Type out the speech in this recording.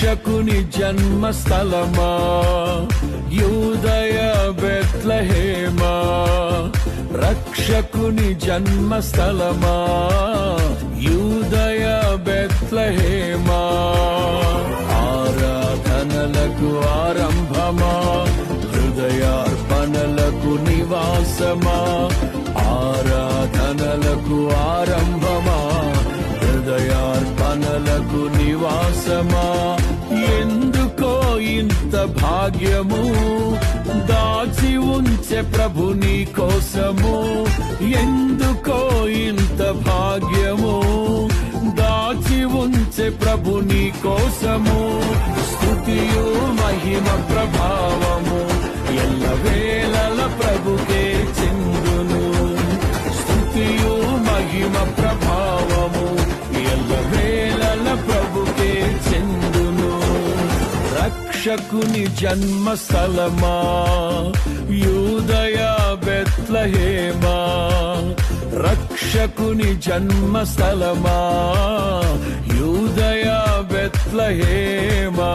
రక్షకుని జన్మస్థలమా యూదయ బెత్లెహేమా, రక్షకుని జన్మస్థలమా యూదయ బెత్లెహేమా. ఆరాధనలకు ఆరంభమా, హృదయార్పణలకు నివాసమా, ఆరాధనలకు ఆరంభమా, హృదయార్పణలకు నివాసమా. ఎందుకో ఇంత భాగ్యము దాచి ఉంచే ప్రభు నీ కోసము, ఎందుకో ఇంత భాగ్యము దాచి ఉంచే ప్రభు నీ కోసము. స్తుతియు మహిమ ప్రభావము ఎల్లవేళల ప్రభుకే చెందును, స్తుతియు మహిమ ప్రభావము ఎల్లవేళల ప్రభుకే చెందును. రక్షకుని జన్మస్థలమా యూదయ బెత్లెహేమా, రక్షకుని జన్మస్థలమా యూదయ బెత్లెహేమా.